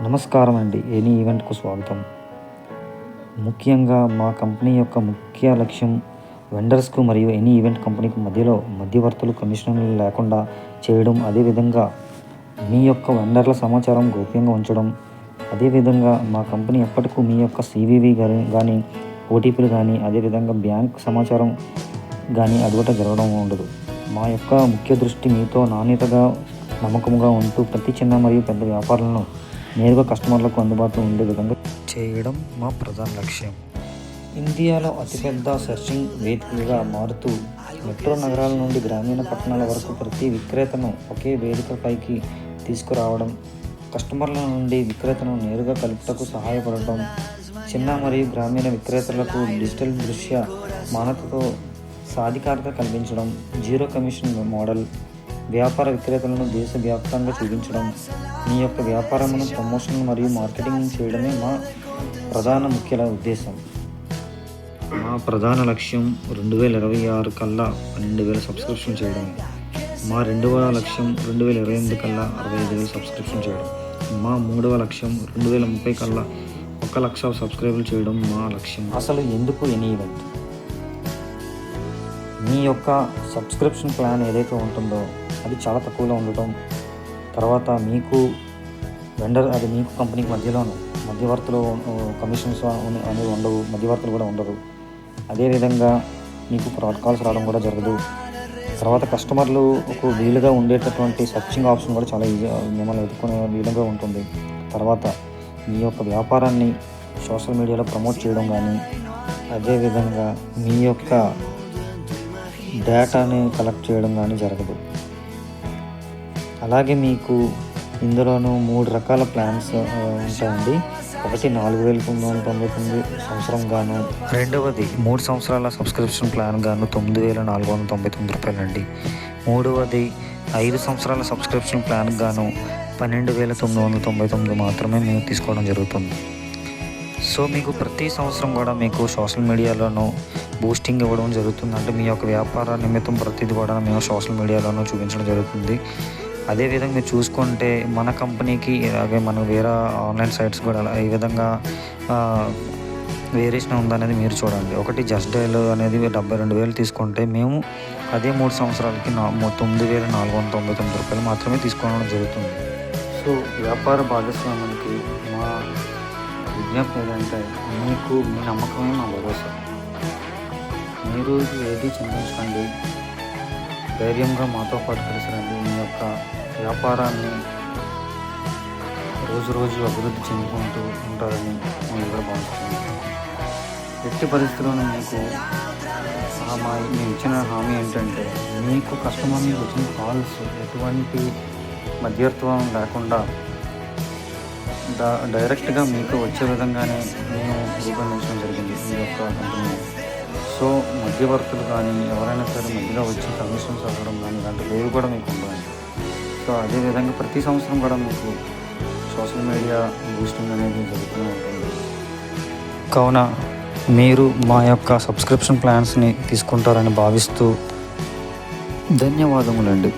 నమస్కారం అండి. ఎనీ ఈవెంట్‌కు స్వాగతం. ముఖ్యంగా మా కంపెనీ యొక్క ముఖ్య లక్ష్యం వెండర్స్‌కు మరియు ఎనీ ఈవెంట్ కంపెనీకి మధ్యలో మధ్యవర్తులు, కమిషనర్లు లేకుండా చేయడం. అదేవిధంగా మీ యొక్క వెండర్ల సమాచారం గోప్యంగా ఉంచడం. అదేవిధంగా మా కంపెనీ ఎప్పటికీ మీ యొక్క సీవీవీ కానీ ఓటీపీలు కానీ అదేవిధంగా బ్యాంక్ సమాచారం కానీ అటువంటి జరగడం ఉండదు. మా యొక్క ముఖ్య దృష్టి మీతో నాణ్యతగా, నమ్మకంగా ఉంటూ ప్రతి చిన్న మరియు పెద్ద వ్యాపారాలను నేరుగా కస్టమర్లకు అందుబాటులో ఉండే విధంగా చేయడం మా ప్రధాన లక్ష్యం. ఇండియాలో అతిపెద్ద సెర్చింగ్ వేదికగా మారుతూ మెట్రో నగరాల నుండి గ్రామీణ పట్టణాల వరకు ప్రతి విక్రేతను ఒకే వేదికపైకి తీసుకురావడం, కస్టమర్ల నుండి విక్రేతను నేరుగా కలుపుటకు సహాయపడటం, చిన్న మరియు గ్రామీణ విక్రేతలకు డిజిటల్ దృశ్య మానతతో సాధికారత కల్పించడం, జీరో కమిషన్ మోడల్, వ్యాపార విక్రేతలను దేశవ్యాప్తంగా చూపించడం, మీ యొక్క వ్యాపారమును ప్రమోషన్ మరియు మార్కెటింగ్ చేయడమే మా ప్రధాన ముఖ్య ఉద్దేశం. మా ప్రధాన లక్ష్యం 2026 కల్లా 12,000 సబ్స్క్రిప్షన్ చేయడం. మా రెండవ లక్ష్యం 2028 కల్లా 65,000 సబ్స్క్రిప్షన్ చేయడం. మా మూడవ లక్ష్యం 2030 కల్లా 1,00,000 సబ్స్క్రైబర్లు చేయడం మా లక్ష్యం. అసలు ఎందుకు ఎనీ ఈవెంట్? మీ యొక్క సబ్స్క్రిప్షన్ ప్లాన్ ఏదైతే ఉంటుందో అది చాలా తక్కువలో ఉండటం, తర్వాత మీకు వెండర్ అది మీకు కంపెనీకి మధ్యలోను మధ్యవర్తులు కమిషన్స్ అనేవి ఉండవు, మధ్యవర్తులు కూడా ఉండరు. అదేవిధంగా మీకు ఫ్రాడ్ కాల్స్ రావడం కూడా జరగదు. తర్వాత కస్టమర్లు ఒక వీలుగా ఉండేటటువంటి సర్చింగ్ ఆప్షన్ కూడా చాలా ఈజీ మిమ్మల్ని ఎదుర్కొనే వీలుగా ఉంటుంది. తర్వాత మీ యొక్క వ్యాపారాన్ని సోషల్ మీడియాలో ప్రమోట్ చేయడం కానీ, అదేవిధంగా మీ యొక్క డేటాని కలెక్ట్ చేయడం కానీ జరగదు. అలాగే మీకు ఇందులోనూ 3 రకాల ప్లాన్స్ ఉంటాయండి. ఒకటి 4,999 సంవత్సరం గాను, రెండవది 3 సంవత్సరాల సబ్స్క్రిప్షన్ ప్లాన్ గాను 9,499 రూపాయలండి. మూడవది 5 సంవత్సరాల సబ్స్క్రిప్షన్ ప్లాన్ గాను 12,999 మాత్రమే మేము తీసుకోవడం జరుగుతుంది. సో మీకు ప్రతి సంవత్సరం కూడా మీకు సోషల్ మీడియాలోనూ బూస్టింగ్ ఇవ్వడం జరుగుతుంది. అంటే మీ యొక్క వ్యాపార నిమిత్తం ప్రతిదీ కూడా మేము సోషల్ మీడియాలోనూ చూపించడం జరుగుతుంది. అదేవిధంగా మీరు చూసుకుంటే మన కంపెనీకి అలాగే మన వేరే ఆన్లైన్ సైట్స్ కూడా ఈ విధంగా వేరియేషన్ ఉందనేది మీరు చూడండి. ఒకటి జస్ట్ డయల్ అనేది 72,000 తీసుకుంటే మేము అదే 3 సంవత్సరాలకి 9,499 రూపాయలు మాత్రమే తీసుకోవడం జరుగుతుంది. సో వ్యాపార భాగస్వామ్యానికి మా విజ్ఞప్తి ఏంటంటే మీకు మీ నమ్మకమే మా భరోసా. మీరు ఏది చింతించకండి, ధైర్యంగా మాతో పాటు కలిసి రండి. మీ యొక్క వ్యాపారాన్ని రోజు అభివృద్ధి చెందుకుంటూ ఉంటారని మేము కూడా భావిస్తున్నాం. ఎట్టి పరిస్థితుల్లోనూ మీకు మేము ఇచ్చిన హామీ ఏంటంటే మీకు కస్టమర్ నుంచి వచ్చిన కాల్స్ ఎటువంటి మధ్యవర్తం లేకుండా డైరెక్ట్గా మీకు వచ్చే విధంగానే మేము రూపొందించడం జరిగింది ఈ యొక్క కంపెనీ. సో మధ్యవర్తులు కానీ ఎవరైనా సరే మధ్యలో వచ్చి కమిషన్స్ అవ్వడం కానీ ఇలాంటివి ఏవి కూడా మీకు ఉండాలి. సో అదేవిధంగా ప్రతి సంవత్సరం కూడా మీకు సోషల్ మీడియా బూస్టింగ్ అనేది జరుగుతూనే ఉంటుంది. కావున మీరు మా యొక్క సబ్స్క్రిప్షన్ ప్లాన్స్ని తీసుకుంటారని భావిస్తూ ధన్యవాదములండి.